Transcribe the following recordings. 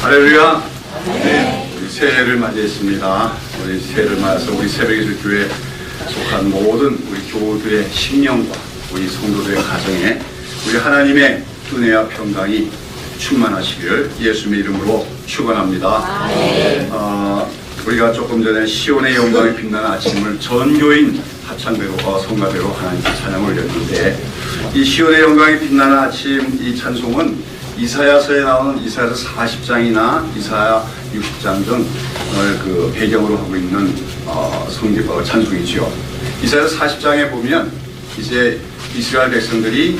할렐루야. 네, 우리 새해를 맞이했습니다. 우리 새해를 맞아서 우리 새벽예술교회에 속한 모든 우리 교우들의 심령과 우리 성도들의 가정에 우리 하나님의 은혜와 평강이 충만하시기를 예수님의 이름으로 축원합니다. 우리가 조금 전에 시온의 영광이 빛나는 아침을 전교인 합창대로 성가대로 하나님께 찬양을 올렸는데, 이 시온의 영광이 빛나는 아침 이 찬송은 이사야서에 나오는 이사야서 40장이나 이사야 60장 등 그 배경으로 하고 있는 찬송이지요. 이사야서 40장에 보면 이제 이스라엘 백성들이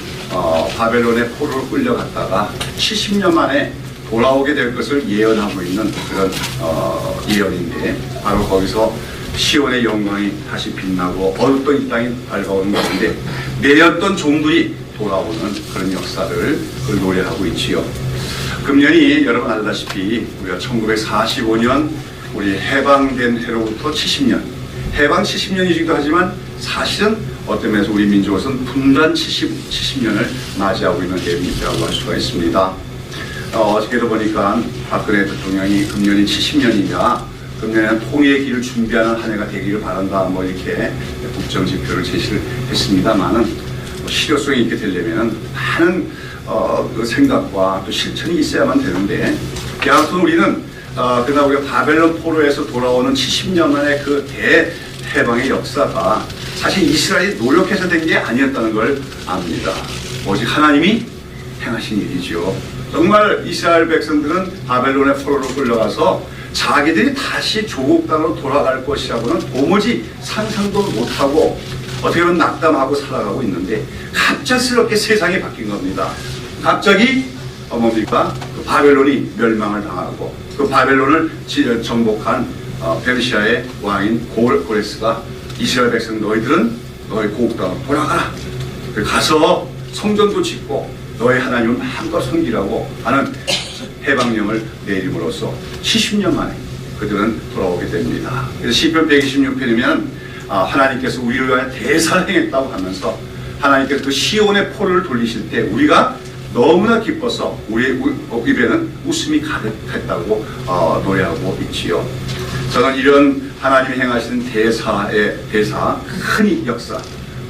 바벨론의 포로로 끌려갔다가 70년 만에 돌아오게 될 것을 예언하고 있는 그런 예언인데, 바로 거기서 시온의 영광이 다시 빛나고 어둡던 이 땅이 밝아오는 가운데 매였던 종들이 돌아오는 그런 역사를 노래하고 있지요. 금년이 여러분 알다시피 우리가 1945년 우리 해방된 해로부터 70년, 해방 70년이기도 하지만 사실은 어떤 면에서 우리 민족으로서는 분단 70년을 맞이하고 있는 해입니다라고 할 수가 있습니다. 어저께도 보니까 박근혜 대통령이 금년이 70년이냐, 금년에는 통일의 길을 준비하는 한 해가 되기를 바란다, 뭐 이렇게 국정지표를 제시를 했습니다만은, 실효성이 있게 되려면 많은 그 생각과 또 실천이 있어야만 되는데, 아무튼 우리는 그러나 우리가 바벨론 포로에서 돌아오는 70년 만의 그 대해방의 역사가 사실 이스라엘이 노력해서 된 게 아니었다는 걸 압니다. 오직 하나님이 행하신 일이죠. 정말 이스라엘 백성들은 바벨론의 포로로 끌려가서 자기들이 다시 조국 땅으로 돌아갈 것이라고는 도무지 상상도 못하고 어떻게 보면 낙담하고 살아가고 있는데, 갑작스럽게 세상이 바뀐 겁니다. 갑자기 뭡니까? 그 바벨론이 멸망을 당하고 그 바벨론을 정복한 페르시아의 왕인 고레스가 이스라엘 백성 너희들은 너희 고국 땅으로 돌아가라. 가서 성전도 짓고 너희 하나님을 마음껏 섬기라고 하는 해방령을 내림으로써 70년 만에 그들은 돌아오게 됩니다. 그래서 시편 126편이면 하나님께서 우리를 위하여 대사를 행했다고 하면서 하나님께서 그 시온의 포로를 돌리실 때 우리가 너무나 기뻐서 우리의 입에는 웃음이 가득했다고 노래하고 있지요. 저는 이런 하나님이 행하시는 대사, 큰 역사,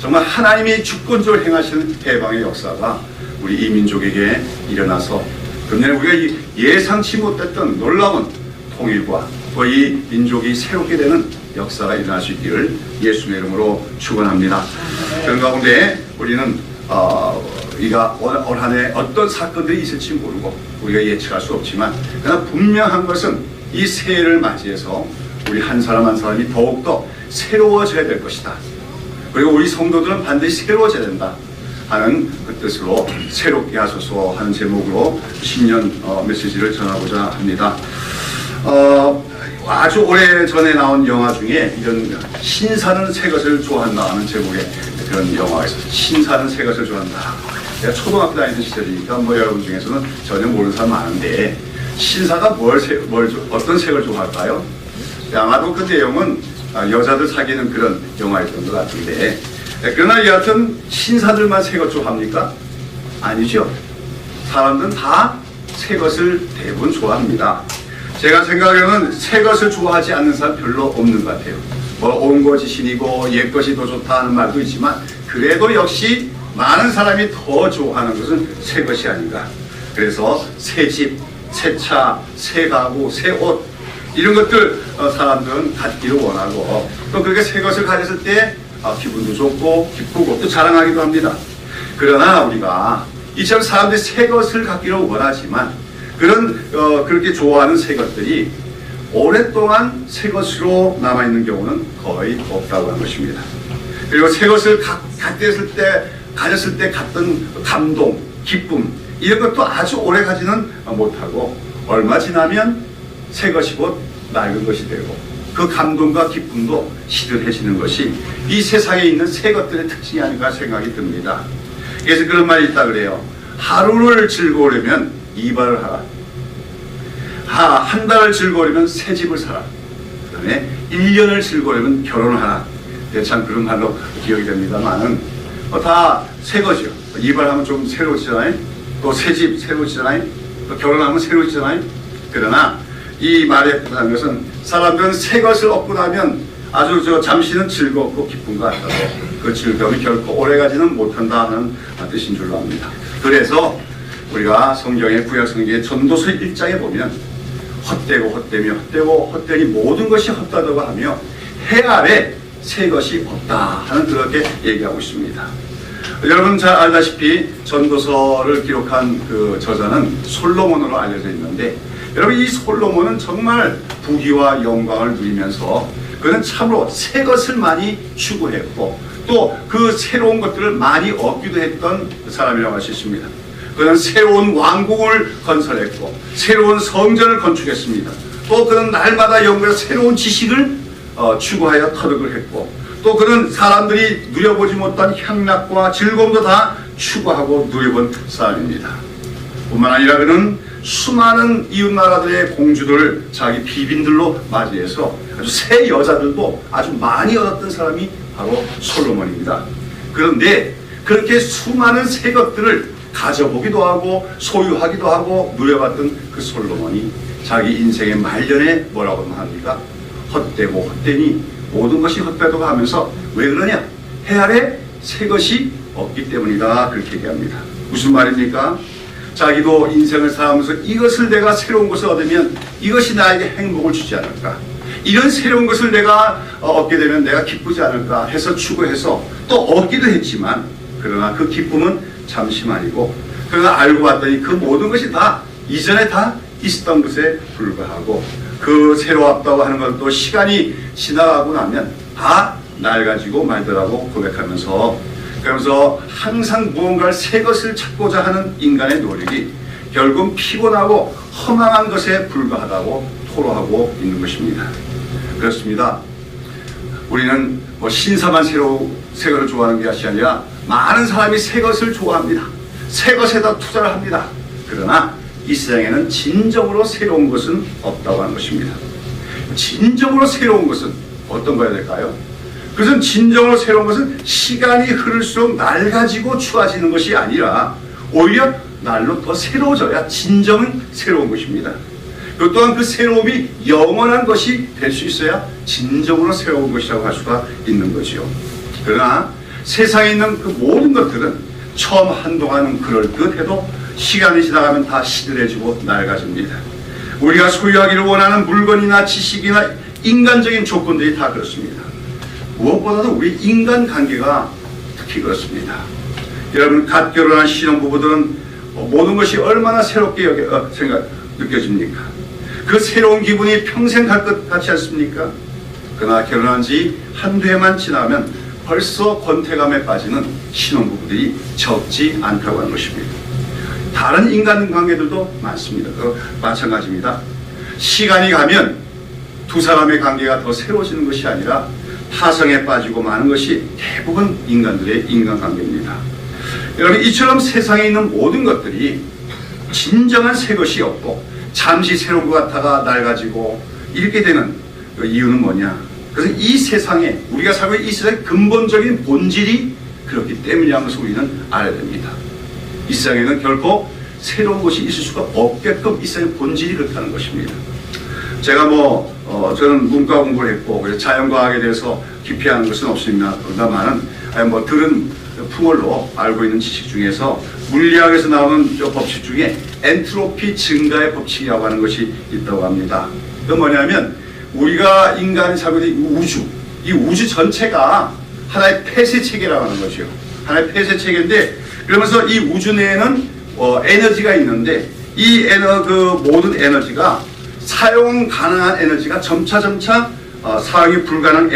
정말 하나님이 주권적으로 행하시는 해방의 역사가 우리 이 민족에게 일어나서 금년에 우리가 예상치 못했던 놀라운 통일과 또 이 민족이 새롭게 되는 역사가 일어날 수 있기를 예수님의 이름으로 축원합니다. 그런 가운데 우리는 우리가 올 한 해 어떤 사건들이 있을지 모르고 우리가 예측할 수 없지만, 그러나 분명한 것은 이 새해를 맞이해서 우리 한 사람 한 사람이 더욱더 새로워져야 될 것이다. 그리고 우리 성도들은 반드시 새로워져야 된다 하는 그 뜻으로 새롭게 하소서 하는 제목으로 신년 메시지를 전하고자 합니다. 아주 오래전에 나온 영화 중에 이런 신사는 새 것을 좋아한다 하는 제목의 그런 영화가 있어서, 신사는 새 것을 좋아한다. 제가 초등학교 다니던 시절이니까 뭐 여러분 중에서는 전혀 모르는 사람 많은데, 신사가 어떤 색을 좋아할까요? 아마도 그 내용은 여자들 사귀는 그런 영화였던 것 같은데, 그러나 여하튼 신사들만 새 것 좋아합니까? 아니죠. 사람들은 다 새 것을 대부분 좋아합니다. 제가 생각하기로는 새 것을 좋아하지 않는 사람 별로 없는 것 같아요. 뭐 온 것이 신이고 옛 것이 더 좋다 하는 말도 있지만, 그래도 역시 많은 사람이 더 좋아하는 것은 새 것이 아닌가. 그래서 새 집, 새 차, 새 가구, 새 옷, 이런 것들 사람들은 갖기를 원하고, 또 그렇게 새 것을 가졌을 때 기분도 좋고 기쁘고 또 자랑하기도 합니다. 그러나 우리가 이처럼 사람들이 새 것을 갖기를 원하지만, 그렇게 좋아하는 새 것들이 오랫동안 새 것으로 남아있는 경우는 거의 없다고 하는 것입니다. 그리고 새 것을 가졌을 때 갔던 감동, 기쁨, 이런 것도 아주 오래 가지는 못하고 얼마 지나면 새 것이 곧 낡은 것이 되고 그 감동과 기쁨도 시들해지는 것이 이 세상에 있는 새 것들의 특징이 아닌가 생각이 듭니다. 그래서 그런 말이 있다 그래요. 하루를 즐거우려면 이발을 하라. 한 달을 즐거우려면 새 집을 사라. 그 다음에 1년을 즐거우려면 결혼을 하라. 참 그런 말로 기억이 됩니다만은 다 새 거죠. 이발하면 좀 새로워지잖아요. 또 새 집 새로워지잖아요. 또 결혼하면 새로워지잖아요. 그러나 이 말에 뜻하는 것은 사람들은 새 것을 얻고 나면 아주 잠시는 즐겁고 기쁜 것 같아도 그 즐거움이 결코 오래가지는 못한다는 뜻인 줄로 압니다. 그래서 우리가 성경의 구약 성경의 전도서 1장에 보면 헛되고 헛되며 헛되고 헛되니 모든 것이 헛되다고 하며 해 아래 새 것이 없다 하는 그렇게 얘기하고 있습니다. 여러분 잘 알다시피 전도서를 기록한 그 저자는 솔로몬으로 알려져 있는데 여러분 이 솔로몬은 정말 부귀와 영광을 누리면서 그는 참으로 새 것을 많이 추구했고 또 그 새로운 것들을 많이 얻기도 했던 사람이라고 할 수 있습니다. 그는 새로운 왕국을 건설했고 새로운 성전을 건축했습니다. 또 그는 날마다 연구해서 새로운 지식을 추구하여 터득을 했고 또 그는 사람들이 누려보지 못한 향락과 즐거움도 다 추구하고 누려본 사람입니다. 뿐만 아니라 그는 수많은 이웃나라들의 공주들을 자기 비빈들로 맞이해서 아주 새 여자들도 아주 많이 얻었던 사람이 바로 솔로몬입니다. 그런데 그렇게 수많은 새 것들을 가져보기도 하고 소유하기도 하고 누려봤던 그 솔로몬이 자기 인생의 말년에 뭐라고 합니까? 헛되고 헛되니 모든 것이 헛되다고 하면서 왜 그러냐? 해 아래 새 것이 없기 때문이다 그렇게 얘기합니다. 무슨 말입니까? 자기도 인생을 살아가면서 이것을 내가 새로운 것을 얻으면 이것이 나에게 행복을 주지 않을까? 이런 새로운 것을 내가 얻게 되면 내가 기쁘지 않을까 해서 추구해서 또 얻기도 했지만 그러나 그 기쁨은 잠시만이고 그러나 알고 봤더니 그 모든 것이 다 이전에 다 있었던 것에 불과하고 그 새로웠다고 하는 것도 시간이 지나가고 나면 다 낡아지고 말더라고 고백하면서 그러면서 항상 무언가를 새 것을 찾고자 하는 인간의 노력이 결국 피곤하고 허망한 것에 불과하다고 토로하고 있는 것입니다. 그렇습니다. 우리는 신사만 새 것을 좋아하는 것이 아니라 많은 사람이 새 것을 좋아합니다. 새 것에다 투자를 합니다. 그러나 이 세상에는 진정으로 새로운 것은 없다고 하는 것입니다. 진정으로 새로운 것은 어떤 거야 될까요? 그것은 진정으로 새로운 것은 시간이 흐를수록 낡아지고 추워지는 것이 아니라 오히려 날로 더 새로워져야 진정은 새로운 것입니다. 그 또한 그 새로움이 영원한 것이 될 수 있어야 진정으로 새로운 것이라고 할 수가 있는 것이요. 그러나 세상에 있는 그 모든 것들은 처음 한동안은 그럴듯해도 시간이 지나가면 다 시들해지고 낡아집니다. 우리가 소유하기를 원하는 물건이나 지식이나 인간적인 조건들이 다 그렇습니다. 무엇보다도 우리 인간관계가 특히 그렇습니다. 여러분 갓 결혼한 신혼부부들은 모든 것이 얼마나 새롭게 느껴집니까? 그 새로운 기분이 평생 갈 것 같지 않습니까? 그러나 결혼한 지 한두 해만 지나면 벌써 권태감에 빠지는 신혼부부들이 적지 않다고 하는 것입니다. 다른 인간관계들도 많습니다. 마찬가지입니다. 시간이 가면 두 사람의 관계가 더 새로워지는 것이 아니라 타성에 빠지고 마는 것이 대부분 인간들의 인간관계입니다. 여러분 이처럼 세상에 있는 모든 것들이 진정한 새 것이 없고 잠시 새로운 것 같다가 낡아지고 이렇게 되는 그 이유는 뭐냐? 그래서 이 세상에 우리가 살고 있는 이 세상의 근본적인 본질이 그렇기 때문이라는 것을 우리는 알아야 됩니다. 이 세상에는 결코 새로운 것이 있을 수가 없게끔 이 세상의 본질이 그렇다는 것입니다. 제가 저는 문과 공부를 했고 그래서 자연과학에 대해서 깊이 아는 것은 없습니다만은 들은 풍월로 알고 있는 지식 중에서 물리학에서 나오는 법칙 중에 엔트로피 증가의 법칙이라고 하는 것이 있다고 합니다. 그건 뭐냐면 우리가 인간이 살고 있는 이 우주 전체가 하나의 폐쇄 체계라고 하는 것이요. 하나의 폐쇄 체계인데 그러면서 이 우주 내에는 에너지가 있는데 이 모든 에너지가 사용 가능한 에너지가 점차 사용이 불가능한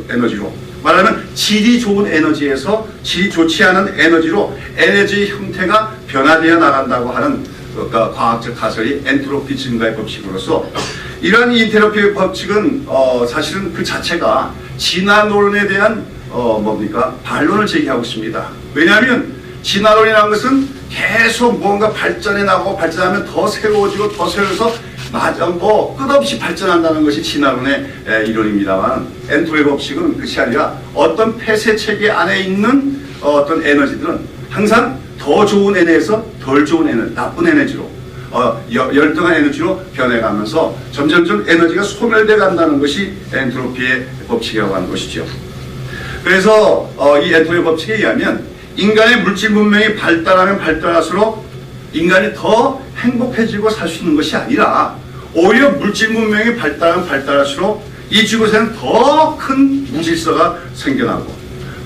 에너지로 말하면 질이 좋은 에너지에서 질이 좋지 않은 에너지로 에너지의 형태가 변화되어 나간다고 하는 과학적 가설이 엔트로피 증가의 법칙으로서 이러한 엔트로피 법칙은 사실은 그 자체가 진화론에 대한 반론을 제기하고 있습니다. 왜냐하면 진화론이라는 것은 계속 무언가 발전해 나가고 발전하면 더 새로워지고 더 새로워서 끝없이 발전한다는 것이 진화론의 이론입니다만 엔트로피 법칙은 그것이 아니라 어떤 폐쇄 체계 안에 있는 어떤 에너지들은 항상 더 좋은 에너지에서 덜 좋은 에너지, 나쁜 에너지로 열등한 에너지로 변해가면서 점점점 에너지가 소멸돼 간다는 것이 엔트로피의 법칙이라고 하는 것이죠. 그래서 이 엔트로피 법칙에 의하면 인간의 물질 문명이 발달하면 발달할수록 인간이 더 행복해지고 살 수 있는 것이 아니라 오히려 물질 문명이 발달하면 발달할수록 이 지구에는 더 큰 무질서가 생겨나고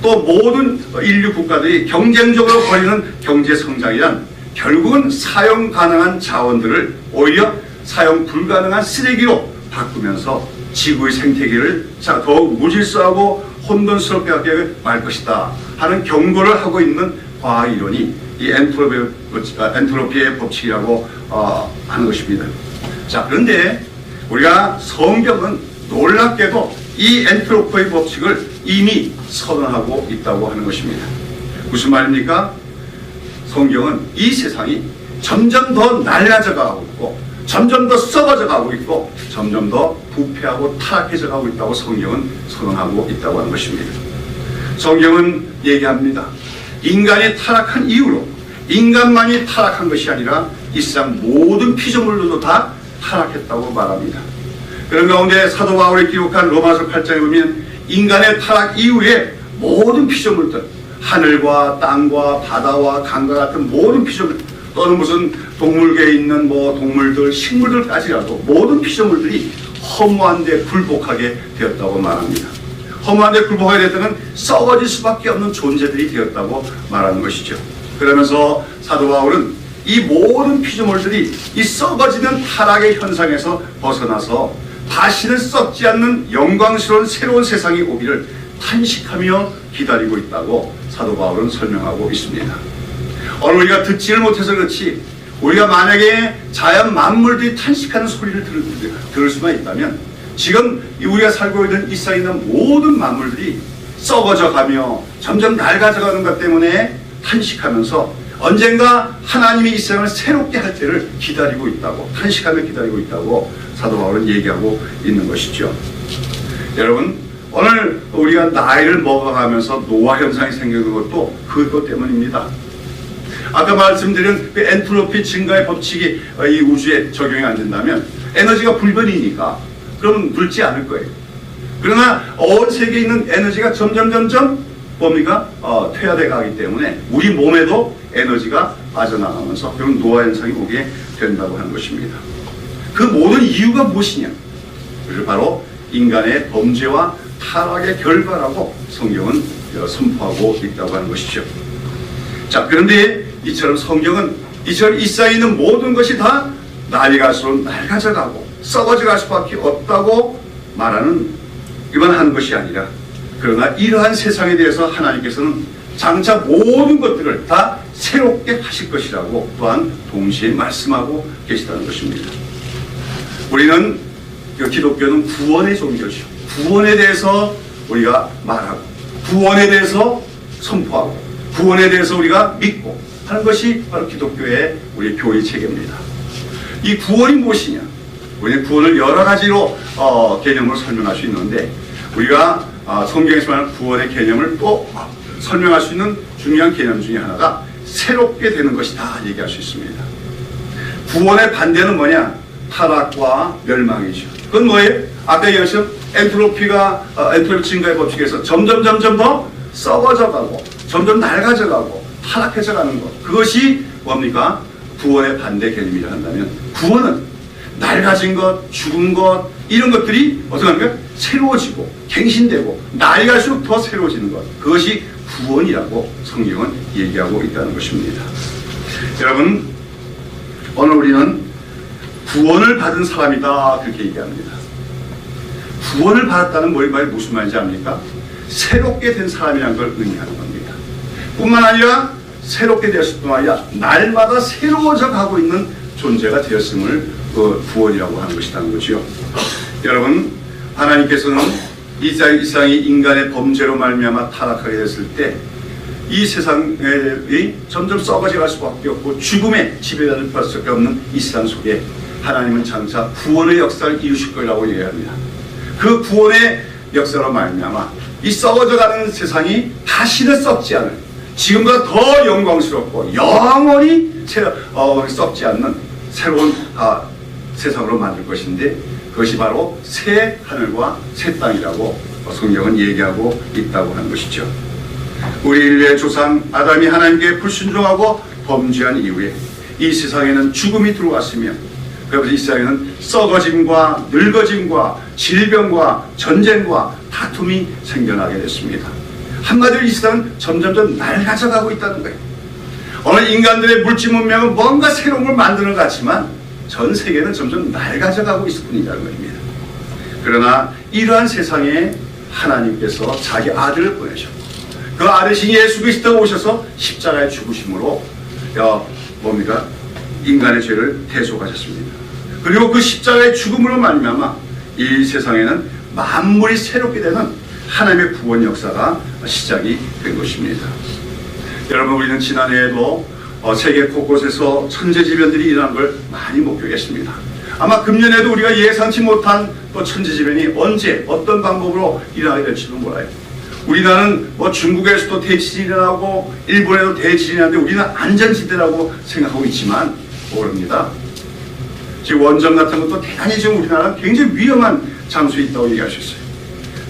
또 모든 인류 국가들이 경쟁적으로 벌이는 경제 성장이란 결국은 사용 가능한 자원들을 오히려 사용 불가능한 쓰레기로 바꾸면서 지구의 생태계를 더욱 무질서하고 혼돈스럽게 하게 말 것이다 하는 경고를 하고 있는 과학 이론이 이 엔트로피의 법칙이라고 하는 것입니다. 자, 그런데 우리가 성경은 놀랍게도 이 엔트로피의 법칙을 이미 선언하고 있다고 하는 것입니다. 무슨 말입니까? 성경은 이 세상이 점점 더 낡아져 가고 있고 점점 더 썩어져 가고 있고 점점 더 부패하고 타락해져 가고 있다고 성경은 선언하고 있다고 하는 것입니다. 성경은 얘기합니다. 인간이 타락한 이후로 인간만이 타락한 것이 아니라 이 세상 모든 피조물들도 다 타락했다고 말합니다. 그런 가운데 사도 바울이 기록한 로마서 8장에 보면 인간의 타락 이후에 모든 피조물들, 하늘과 땅과 바다와 강과 같은 모든 피조물, 또는 무슨 동물계에 있는 동물들, 식물들까지라도 모든 피조물들이 허무한 데 굴복하게 되었다고 말합니다. 허무한 데 굴복하게 됐다는 썩어질 수밖에 없는 존재들이 되었다고 말하는 것이죠. 그러면서 사도 바울은 이 모든 피조물들이 이 썩어지는 타락의 현상에서 벗어나서 다시는 썩지 않는 영광스러운 새로운 세상이 오기를 탄식하며 기다리고 있다고 사도 바울은 설명하고 있습니다. 오늘 우리가 듣지를 못해서 그렇지 우리가 만약에 자연 만물들이 탄식하는 소리를 들을 수만 있다면 지금 우리가 살고 있는 이 세상에 있는 모든 만물들이 썩어져 가며 점점 낡아져 가는 것 때문에 탄식하면서 언젠가 하나님이 이 세상을 새롭게 할 때를 기다리고 있다고, 탄식하며 기다리고 있다고 사도 바울은 얘기하고 있는 것이죠. 여러분, 오늘 우리가 나이를 먹어가면서 노화 현상이 생기는 것도 그것 때문입니다. 아까 말씀드린 그 엔트로피 증가의 법칙이 이 우주에 적용이 안 된다면 에너지가 불변이니까 그러면 늙지 않을 거예요. 그러나 온 세계에 있는 에너지가 점점 뭡니까? 퇴화돼 가기 때문에 우리 몸에도 에너지가 빠져나가면서 그런 노화 현상이 오게 된다고 하는 것입니다. 그 모든 이유가 무엇이냐? 그것을 바로 인간의 범죄와 타락의 결과라고 성경은 선포하고 있다고 하는 것이죠. 자, 그런데 이처럼 성경은 이처럼 이 세상에 있는 모든 것이 다 나이 갈수록 낡아져 가고 썩어져 갈 수밖에 없다고 말하는 이만 하는 것이 아니라 그러나 이러한 세상에 대해서 하나님께서는 장차 모든 것들을 다 새롭게 하실 것이라고 또한 동시에 말씀하고 계시다는 것입니다. 우리는 기독교는 구원의 종교죠. 구원에 대해서 우리가 말하고 구원에 대해서 선포하고 구원에 대해서 우리가 믿고 하는 것이 바로 기독교의 우리 교리 체계입니다. 이 구원이 무엇이냐? 우리는 구원을 여러 가지로 개념으로 설명할 수 있는데 우리가 성경에서 말하는 구원의 개념을 또 설명할 수 있는 중요한 개념 중에 하나가 새롭게 되는 것이다 얘기할 수 있습니다. 구원의 반대는 뭐냐? 타락과 멸망이죠. 그건 뭐예요? 아까 얘기했던 엔트로피 증가의 법칙에서 점점 더 썩어져 가고 점점 낡아져 가고 타락해져 가는 것. 그것이 뭡니까? 구원의 반대 개념이라 한다면 구원은 낡아진 것, 죽은 것 이런 것들이 어떻게 하는가? 새로워지고 갱신되고 나이 갈수록 더 새로워지는 것. 그것이 구원이라고 성경은 얘기하고 있다는 것입니다. 여러분, 오늘 우리는 구원을 받은 사람이다 그렇게 얘기합니다. 구원을 받았다는 말이 무슨 말인지 압니까? 새롭게 된 사람이라는 걸 의미하는 겁니다. 뿐만 아니라 새롭게 되었을 뿐만 아니라 날마다 새로워져 가고 있는 존재가 되었음을 구원이라고 하는 것이라는 거죠. 여러분, 하나님께서는 이 세상이 인간의 범죄로 말미암아 타락하게 됐을 때 이 세상이 점점 썩어져 갈 수밖에 없고 죽음의 지배자를 받을 수밖에 없는 이 세상 속에 하나님은 장차 구원의 역사를 이루실 거라고 얘기합니다. 그 구원의 역사로 말미암아 이 썩어져가는 세상이 다시는 썩지 않을 지금보다 더 영광스럽고 영원히 썩지 않는 새로운 세상으로 만들 것인데 그것이 바로 새 하늘과 새 땅이라고 성경은 얘기하고 있다고 하는 것이죠. 우리 인류의 조상 아담이 하나님께 불순종하고 범죄한 이후에 이 세상에는 죽음이 들어왔으며 그래서 이 세상에는 썩어짐과 늙어짐과 질병과 전쟁과 다툼이 생겨나게 됐습니다. 한마디로 이 세상은 점점점 낡아져가고 있다는 거예요. 어느 인간들의 물질 문명은 뭔가 새로운 걸 만드는 것 같지만 전 세계는 점점 낡아져가고 있을 뿐이라는 것입니다. 그러나 이러한 세상에 하나님께서 자기 아들을 보내셨고 그 아들이신 예수 그리스도가 오셔서 십자가에 죽으심으로 인간의 죄를 대속하셨습니다. 그리고 그 십자가의 죽음으로 말미암아 이 세상에는 만물이 새롭게 되는 하나님의 구원 역사가 시작이 된 것입니다. 여러분, 우리는 지난해에도 세계 곳곳에서 천재지변들이 일어난 걸 많이 목격했습니다. 아마 금년에도 우리가 예상치 못한 또 천재지변이 언제 어떤 방법으로 일어나게 될지도 몰라요. 우리나라는 중국에서도 대지진이 일어나고 일본에도 대지진이 일어나는데 우리는 안전지대라고 생각하고 있지만 모릅니다. 지금 원전 같은 것도 대단히 지금 우리나라는 굉장히 위험한 장소에 있다고 얘기하셨어요.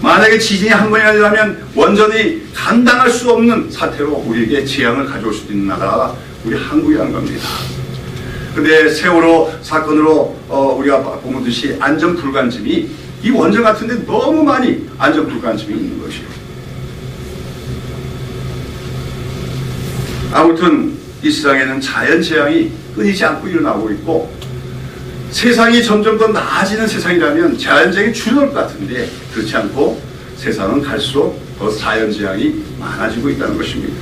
만약에 지진이 한 번이나 일어나면 원전이 감당할 수 없는 사태로 우리에게 재앙을 가져올 수도 있는 나라가 우리 한국이라는 겁니다. 근데 세월호 사건으로 우리가 보는 듯이 안전불감증이 이 원전 같은 데 너무 많이 안전불감증이 있는 것이에요. 아무튼 이 세상에는 자연재앙이 끊이지 않고 일어나고 있고 세상이 점점 더 나아지는 세상이라면 자연재앙이 줄어들 것 같은데 그렇지 않고 세상은 갈수록 더 자연재앙이 많아지고 있다는 것입니다.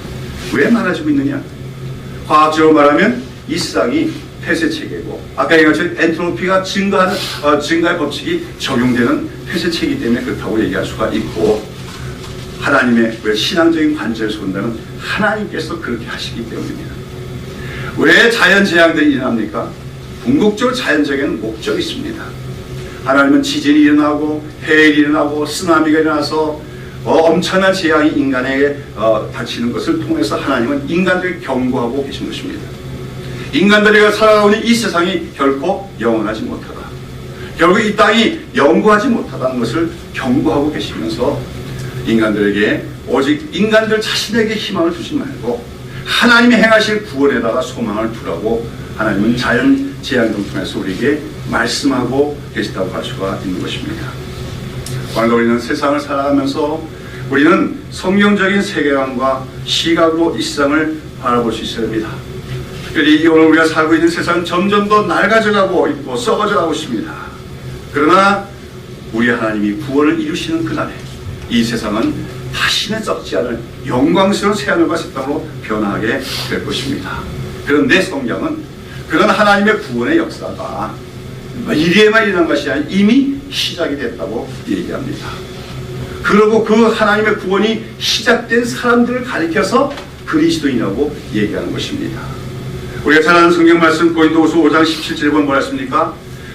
왜 많아지고 있느냐? 과학적으로 말하면 이 세상이 폐쇄체계고 아까 얘기한 것처럼 엔트로피가 증가의 법칙이 적용되는 폐쇄체이기 때문에 그렇다고 얘기할 수가 있고 하나님의 왜 신앙적인 관점에서 본다면 하나님께서 그렇게 하시기 때문입니다. 왜 자연재앙들이 일어납니까? 궁극적으로 자연재해에는 목적이 있습니다. 하나님은 지진이 일어나고 해일이 일어나고 쓰나미가 일어나서 엄청난 재앙이 인간에게 닥치는 것을 통해서 하나님은 인간들을 경고하고 계신 것입니다. 인간들이 살아가는 이 세상이 결코 영원하지 못하다. 결국 이 땅이 영구하지 못하다는 것을 경고하고 계시면서 인간들에게 오직 인간들 자신에게 희망을 두지 말고 하나님이 행하실 구원에다가 소망을 두라고 하나님은 자연 재앙을 통해서 우리에게 말씀하고 계시다고 할 수가 있는 것입니다. 그런데 우리는 세상을 살아가면서 우리는 성경적인 세계관과 시각으로 이 세상을 바라볼 수 있어야 합니다. 오늘 우리가 살고 있는 세상은 점점 더 낡아져가고 있고 썩어져가고 있습니다. 그러나 우리 하나님이 구원을 이루시는 그날에 이 세상은 다시는 썩지 않을 영광스러운 새하늘과 새 땅으로 변화하게 될 것입니다. 그런데 성경은 그런 하나님의 구원의 역사가 이리에만 일어난 것이 아니라 이미 시작이 됐다고 얘기합니다. 그리고 그 하나님의 구원이 시작된 사람들을 가리켜서 그리스도인이라고 얘기하는 것입니다. 우리가 잘 아는 성경 말씀 고린도후서 5장 17절에 보면 뭐라 했습니까?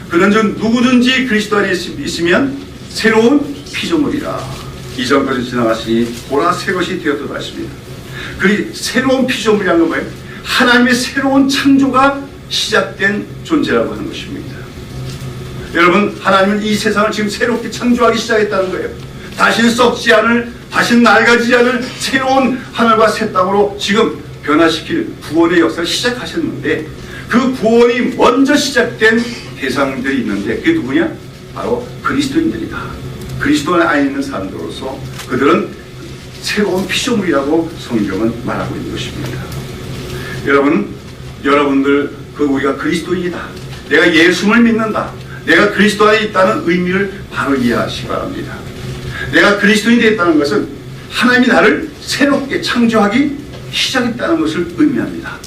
그런즉 누구든지 그리스도 안에 있으면 새로운 피조물이라. 이전 것이 지나갔으니 보라 새 것이 되었도다 했습니다. 그 새로운 피조물이라는 건 뭐예요? 하나님의 새로운 창조가 시작된 존재라고 하는 것입니다. 여러분, 하나님은 이 세상을 지금 새롭게 창조하기 시작했다는 거예요. 다시는 썩지 않을, 다시는 낡아지지 않을 새로운 하늘과 새 땅으로 지금 변화시킬 구원의 역사를 시작하셨는데 그 구원이 먼저 시작된 대상들이 있는데 그게 누구냐? 바로 그리스도인들이다. 그리스도 안에 있는 사람들로서 그들은 새로운 피조물이라고 성경은 말하고 있는 것입니다. 여러분들 우리가 그리스도인이다. 내가 예수를 믿는다. 내가 그리스도 안에 있다는 의미를 바로 이해하시기 바랍니다. 내가 그리스도인이 됐다는 것은 하나님이 나를 새롭게 창조하기 시작했다는 것을 의미합니다.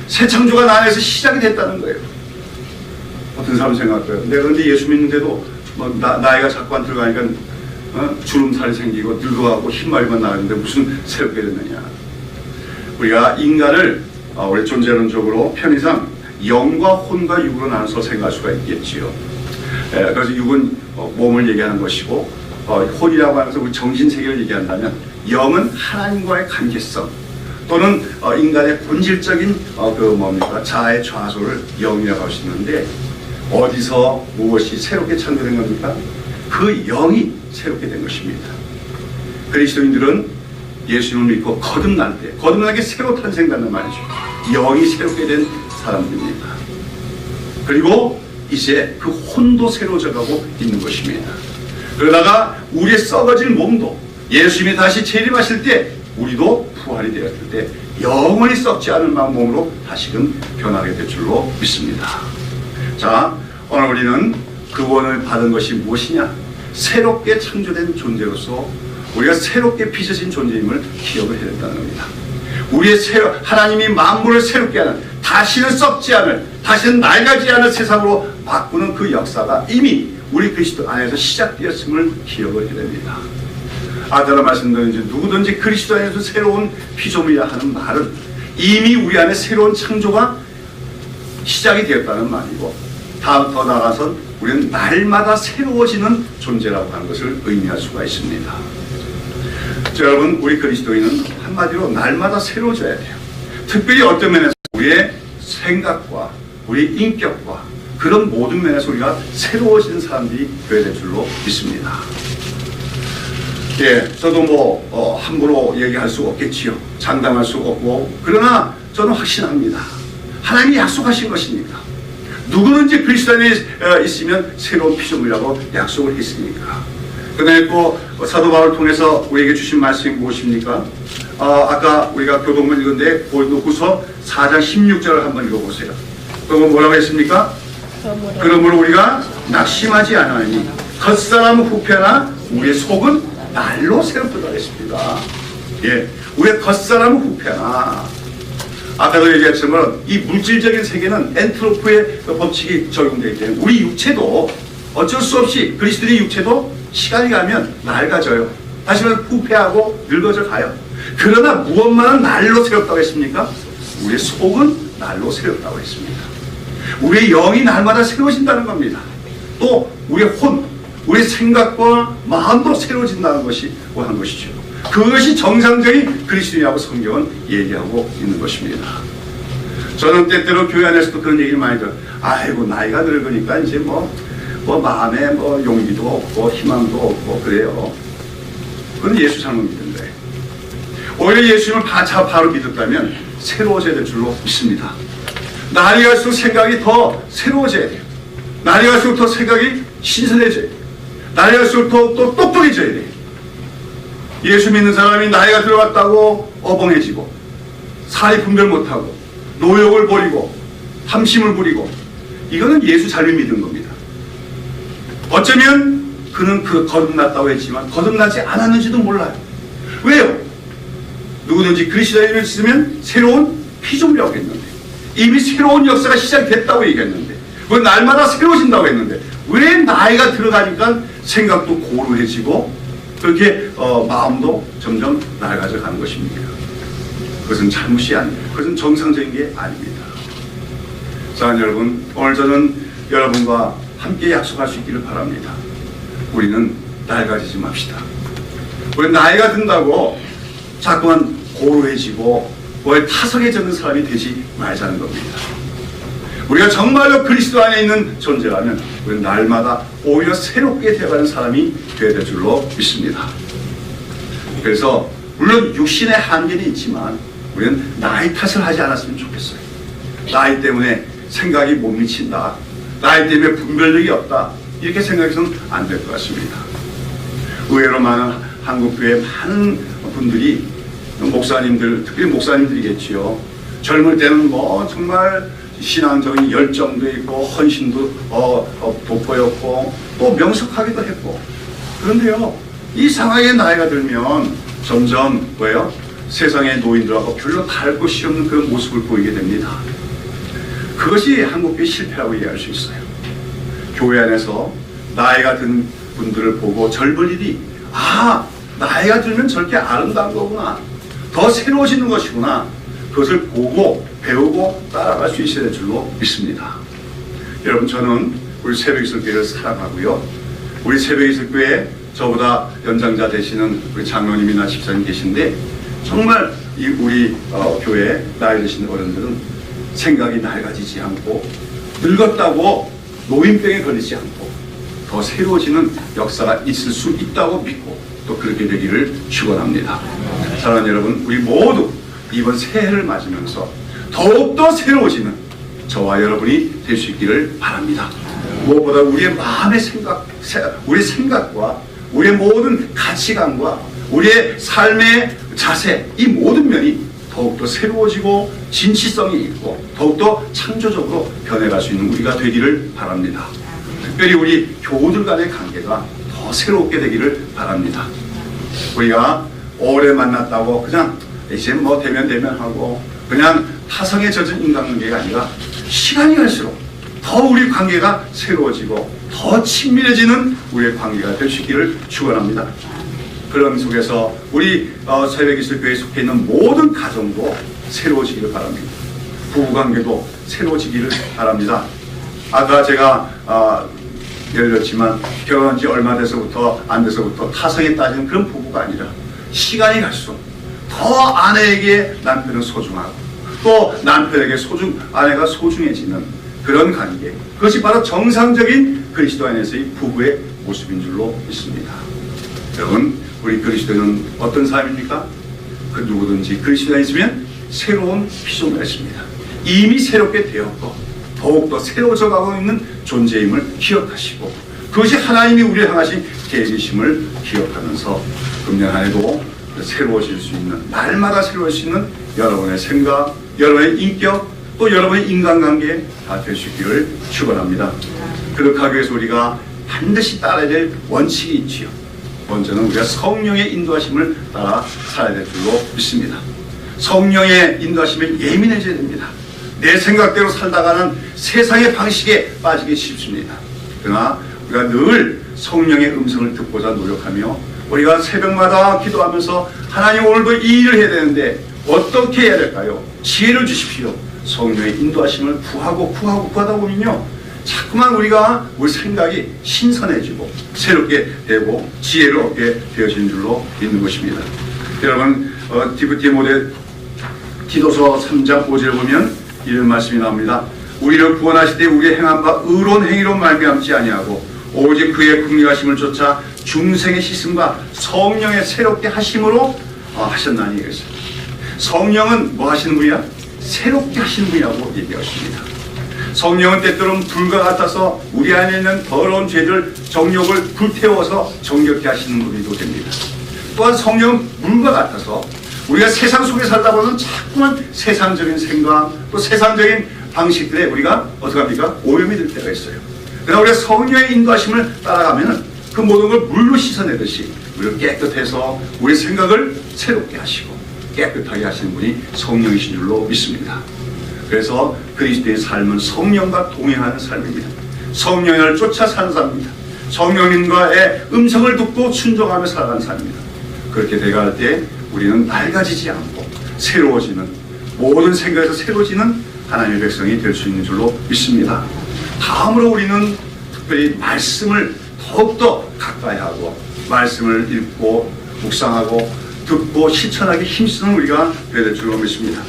새 창조가 나 안에서 시작이 됐다는 거예요. 어떤 사람은 생각해요. 내가 근데 예수 믿는데도 나이가 자꾸 안 들어가니까 주름살이 생기고 늙어가고 흰머리만 나는데 무슨 새롭게 됐느냐. 우리가 인간을 우리 존재론적으로 편의상 영과 혼과 육으로 나눠서 생각할 수가 있겠지요. 그래서 육은 몸을 얘기하는 것이고 혼이라고 하면서 우리 정신세계를 얘기한다면 영은 하나님과의 관계성, 또 또는 인간의 본질적인 자아의 좌소를 영이라고 할 수 있는데, 어디서 무엇이 새롭게 창조된 겁니까? 그 영이 새롭게 된 것입니다. 그리스도인들은 예수님을 믿고 거듭날 때, 거듭나게 새로 탄생된단 말이죠. 영이 새롭게 된 사람들입니다. 그리고 이제 그 혼도 새로워져가고 있는 것입니다. 그러다가 우리의 썩어질 몸도 예수님이 다시 재림하실 때 우리도 부활이 되었을 때 영원히 썩지 않을 몸으로 다시금 변하게 될 줄로 믿습니다. 자, 오늘 우리는 그 구원을 받은 것이 무엇이냐? 새롭게 창조된 존재로서 우리가 새롭게 빚어진 존재임을 기억을 해야 된다는 겁니다. 하나님이 만물을 새롭게 하는, 다시는 썩지 않을, 다시는 낡아지지 않을 세상으로 바꾸는 그 역사가 이미 우리 그리스도 안에서 시작되었음을 기억을 해야 됩니다. 아까도 말씀드린 누구든지 그리스도 안에서 새로운 피조물이라 하는 말은 이미 우리 안에 새로운 창조가 시작이 되었다는 말이고, 더 나아가서 우리는 날마다 새로워지는 존재라고 하는 것을 의미할 수가 있습니다. 자, 여러분, 우리 그리스도인은 한마디로 날마다 새로워져야 돼요. 특별히 어떤 면에서 우리의 생각과 우리 인격과 그런 모든 면에서 우리가 새로워지는 사람들이 되어야 될 줄로 믿습니다. 예, 저도 함부로 얘기할 수 없겠지요. 장담할 수 없고, 그러나 저는 확신합니다. 하나님이 약속하신 것이니까. 누구든지 그리스도 안에 있으면 새로운 피조물이라고 약속을 했으니까. 그다음에 또 사도 바울을 통해서 우리에게 주신 말씀이 무엇입니까? 아까 우리가 교동문 읽었는데 고린도후서 4장 16절을 한번 읽어보세요. 그건 뭐라고 했습니까? 그러므로 우리가 낙심하지 않으니 겉사람은 후패나 우리의 속은 날로 새롭다 했습니다. 예, 우리의 겉사람은 후패나. 아까도 얘기했지만 이 물질적인 세계는 엔트로피의 법칙이 적용되기 때문에 우리 육체도 어쩔 수 없이 그리스도의 육체도 시간이 가면 낡아져요. 다시는 후패하고 늙어져 가요. 그러나 무엇만은 날로 새롭다고 했습니까? 우리의 속은 날로 새롭다고 했습니다. 우리의 영이 날마다 새로워진다는 겁니다. 또 우리의 우리의 생각과 마음도 새로워진다는 것이 한 것이죠. 그것이 정상적인 그리스도인이라고 성경은 얘기하고 있는 것입니다. 저는 때때로 교회 안에서도 그런 얘기를 많이 들어요. 아이고, 나이가 늙으니까 이제 마음에 용기도 없고 희망도 없고 그래요. 그건 예수 잘못 믿은 거예요. 오히려 예수님을 바로 믿었다면 새로워져야 될 줄로 믿습니다. 날이 갈수록 생각이 더 새로워져야 돼요. 날이 갈수록 더 생각이 신선해져야 돼요. 날이 갈수록 더 똑똑해져야 돼요. 예수 믿는 사람이 나이가 들어갔다고 어벙해지고 사리 분별 못하고 노욕을 버리고 탐심을 부리고, 이거는 예수 잘못 믿은 겁니다. 어쩌면 그는 거듭났다고 했지만 거듭나지 않았는지도 몰라요. 왜요? 누구든지 그리스도인을 있으면 새로운 피조물이라고 했는데, 이미 새로운 역사가 시작됐다고 얘기했는데, 왜 날마다 새로워진다고 했는데, 왜 나이가 들어가니까 생각도 고루해지고 그렇게 마음도 점점 낡아져 가는 것입니까? 그것은 잘못이 아니에요. 그것은 정상적인 게 아닙니다. 자, 여러분, 오늘 저는 여러분과 함께 약속할 수 있기를 바랍니다. 우리는 낡아지지 맙시다. 우리 나이가 든다고 자꾸만 고루해지고 타성해지는 사람이 되지 말자는 겁니다. 우리가 정말로 그리스도 안에 있는 존재라면 우리는 날마다 오히려 새롭게 되어가는 사람이 되어야 될 줄로 믿습니다. 그래서 물론 육신의 한계는 있지만 우리는 나이 탓을 하지 않았으면 좋겠어요. 나이 때문에 생각이 못 미친다, 나이 때문에 분별력이 없다, 이렇게 생각해서는 안 될 것 같습니다. 의외로 많은 한국교회 많은 분들이, 목사님들, 특히 목사님들이겠지요. 젊을 때는 정말 신앙적인 열정도 있고 헌신도 돋보였고 또 명석하기도 했고, 그런데요, 이상하게 나이가 들면 점점 세상의 노인들하고 별로 다를 것이 없는 그런 모습을 보이게 됩니다. 그것이 한국교회 실패라고 이해할 수 있어요. 교회 안에서 나이가 든 분들을 보고 젊은이들이 나이가 들면 저렇게 아름다운 거구나, 더 새로워지는 것이구나, 그것을 보고 배우고 따라갈 수 있어야 될 줄로 믿습니다. 여러분, 저는 우리 새벽기술교회를 사랑하고요. 우리 새벽기술교회 저보다 연장자 되시는 우리 장로님이나 집사님 계신데 정말 이 우리 교회 나이 드신 어른들은 생각이 낡아지지 않고 늙었다고 노인병에 걸리지 않고 더 새로워지는 역사가 있을 수 있다고 믿고 또 그렇게 되기를 축원합니다. 사랑하는 여러분, 우리 모두 이번 새해를 맞으면서 더욱더 새로워지는 저와 여러분이 될 수 있기를 바랍니다. 무엇보다 우리의 마음의 생각, 우리의 생각과 우리의 모든 가치관과 우리의 삶의 자세, 이 모든 면이 더욱더 새로워지고 진취성이 있고 더욱더 창조적으로 변해갈 수 있는 우리가 되기를 바랍니다. 특별히 우리 교우들 간의 관계가 더 새롭게 되기를 바랍니다. 우리가 오래 만났다고 그냥 이제 뭐 되면 하고 그냥 타성에 젖은 인간관계가 아니라 시간이 갈수록 더 우리 관계가 새로워지고 더 친밀해지는 우리의 관계가 될 수 있기를 축원합니다. 그런 속에서 우리 새벽기술교회에 속해 있는 모든 가정도 새로워지기를 바랍니다. 부부관계도 새로워지기를 바랍니다. 아까 제가 열렸지만 결혼한 지 얼마 돼서부터 안 돼서부터 타성에 빠지는 그런 부부가 아니라 시간이 갈수록 더 아내에게 남편은 소중하고 또 남편에게 아내가 소중해지는 그런 관계, 그것이 바로 정상적인 그리스도 안에서의 부부의 모습인 줄로 믿습니다. 여러분, 우리 그리스도는 어떤 사람입니까? 그 누구든지 그리스도 안에 있으면 새로운 피조물이십니다. 이미 새롭게 되었고 더욱더 새로워져 가고 있는 존재임을 기억하시고 그것이 하나님이 우리를 향하신 계획이심을 기억하면서 금년 한 해도 새로워질 수 있는, 날마다 새로워질 수 있는 여러분의 생각, 여러분의 인격, 또 여러분의 인간관계 다 될 수 있기를 축원합니다. 그렇게 하기 위해서 우리가 반드시 따라야 될 원칙이 있지요. 먼저는 우리가 성령의 인도하심을 따라 살아야 될 줄로 믿습니다. 성령의 인도하심에 예민해져야 됩니다. 내 생각대로 살다가는 세상의 방식에 빠지기 쉽습니다. 그러나 우리가 늘 성령의 음성을 듣고자 노력하며 우리가 새벽마다 기도하면서 하나님 오늘도 이 일을 해야 되는데 어떻게 해야 될까요? 지혜를 주십시오. 성령의 인도하심을 구하다 보면요, 자꾸만 우리 생각이 신선해지고 새롭게 되고 지혜를 얻게 되어지는 줄로 믿는 것입니다. 여러분, 디모데 디도서 3장 5절을 보면 이런 말씀이 나옵니다. 우리를 구원하실 때 우리의 행한 바 의로운 행위로 말미암지 아니하고 오직 그의 긍휼하심을 쫓아 중생의 씻음과 성령의 새롭게 하심으로 하셨나니 이랬습니다. 성령은 뭐 하시는 분이야? 새롭게 하시는 분이라고 얘기하십니다. 성령은 때때로는 불과 같아서 우리 안에 있는 더러운 죄들, 정욕을 불태워서 정결케 하시는 분이도 됩니다. 또한 성령은 물과 같아서 우리가 세상 속에 살다 보면 자꾸만 세상적인 생각, 또 세상적인 방식들에 우리가 어떻게 합니까? 오염이 될 때가 있어요. 그러나 우리가 성령의 인도하심을 따라가면 그 모든 걸 물로 씻어내듯이 우리를 깨끗해서 우리 생각을 새롭게 하시고 깨끗하게 하시는 분이 성령이신 줄로 믿습니다. 그래서 그리스도의 삶은 성령과 동행하는 삶입니다. 성령을 쫓아 사는 삶입니다. 성령님과의 음성을 듣고 순종하며 살아가는 삶입니다. 그렇게 돼갈 때 우리는 낡아지지 않고 새로워지는, 모든 생각에서 새로워지는 하나님의 백성이 될 수 있는 줄로 믿습니다. 다음으로 우리는 특별히 말씀을 더욱더 가까이 하고 말씀을 읽고 묵상하고 듣고 실천하기 힘쓰는 우리가 되어야 될 줄로 믿습니다.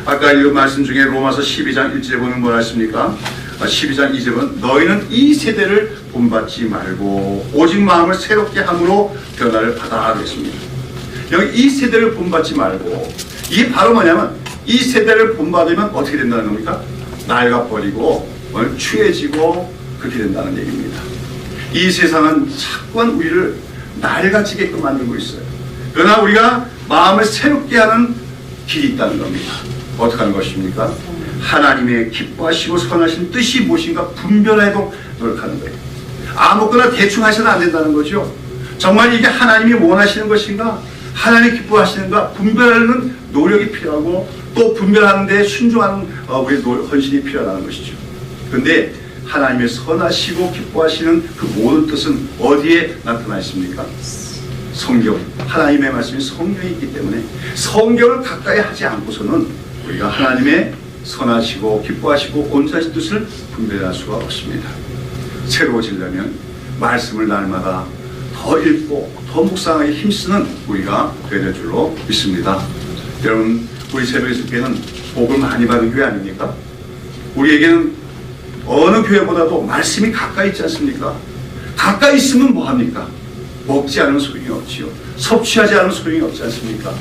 아까 읽은 말씀 중에 로마서 12장 1절에 보면 뭐라 했습니까? 12장 2절은 너희는 이 세대를 본받지 말고 오직 마음을 새롭게 함으로 변화를 받아 그랬습니다. 여기 이 세대를 본받지 말고, 이게 바로 뭐냐면 이 세대를 본받으면 어떻게 된다는 겁니까? 낡아버리고 추해지고 그렇게 된다는 얘기입니다. 이 세상은 자꾸만 우리를 낡아지게끔 만들고 있어요. 그러나 우리가 마음을 새롭게 하는 길이 있다는 겁니다. 어떻게 하는 것입니까? 하나님의 기뻐하시고 선하신 뜻이 무엇인가 분별하도록 노력하는 거예요. 아무거나 대충 하셔도 안 된다는 거죠. 정말 이게 하나님이 원하시는 것인가, 하나님이 기뻐하시는가 분별하는 노력이 필요하고 또 분별하는 데 순종하는 우리 헌신이 필요하다는 것이죠. 그런데 하나님의 선하시고 기뻐하시는 그 모든 뜻은 어디에 나타나 있습니까? 성경, 하나님의 말씀이 성경이 있기 때문에 성경을 가까이 하지 않고서는 우리가 하나님의 선하시고 기뻐하시고 온전하신 뜻을 분별할 수가 없습니다. 새로워지려면 말씀을 날마다 더 읽고 더 묵상하게 힘쓰는 우리가 되어야 될 줄로 믿습니다. 여러분, 우리 새벽의 교회는 복을 많이 받은 교회 아닙니까? 우리에게는 어느 교회보다도 말씀이 가까이 있지 않습니까? 가까이 있으면 뭐합니까? 먹지 않으면 소용이 없지요. 섭취하지 않으면 소용이 없지 않습니까?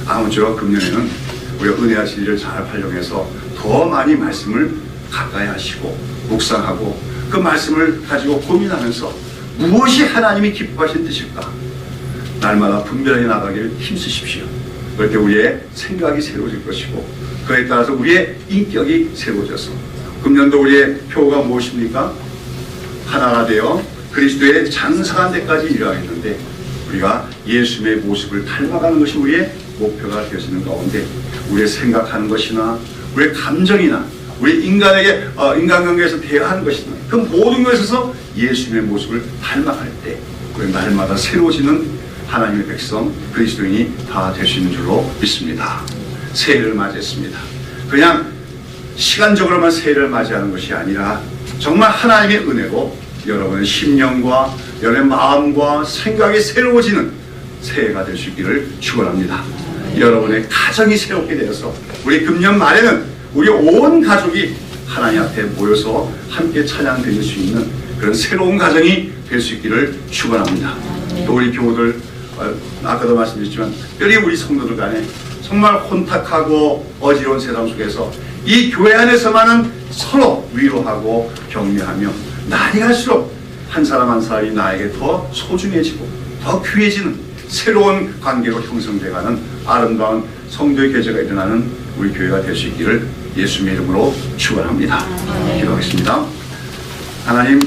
아무쪼록 금년에는 우리가 은혜와 진리를 잘 활용해서 더 많이 말씀을 가까이 하시고 묵상하고 그 말씀을 가지고 고민하면서 무엇이 하나님이 기뻐하신 뜻일까? 날마다 분별하게 나가기를 힘쓰십시오. 그럴 때 우리의 생각이 새로워질 것이고 그에 따라서 우리의 인격이 새로워져서 금년도 우리의 표가 무엇입니까? 하나가 되어 그리스도의 장성한 데까지 이르하겠는데 우리가 예수님의 모습을 닮아가는 것이 우리의 목표가 되어지는 가운데 우리의 생각하는 것이나 우리의 감정이나 우리 인간관계에서 대화하는 것이나 그 모든 것에 있어서 예수님의 모습을 닮아갈 때 우리 날마다 새로워지는 하나님의 백성 그리스도인이 다 될 수 있는 줄로 믿습니다. 새해를 맞이했습니다. 그냥 시간적으로만 새해를 맞이하는 것이 아니라 정말 하나님의 은혜로 여러분의 심령과 여러분의 마음과 생각이 새로워지는 새해가 될 수 있기를 축원합니다. 여러분의 가정이 새롭게 되어서 우리 금년 말에는 우리 온 가족이 하나님 앞에 모여서 함께 찬양 드릴 수 있는 그런 새로운 가정이 될 수 있기를 축원합니다. 또 우리 교우들 아까도 말씀드렸지만 특별히 우리 성도들 간에 정말 혼탁하고 어지러운 세상 속에서 이 교회 안에서만은 서로 위로하고 격려하며 날이 갈수록 한 사람 한 사람이 나에게 더 소중해지고 더 귀해지는 새로운 관계로 형성돼가는 아름다운 성도의 계제가 일어나는 우리 교회가 될 수 있기를 예수님의 이름으로 축원합니다. 기도하겠습니다. 하나님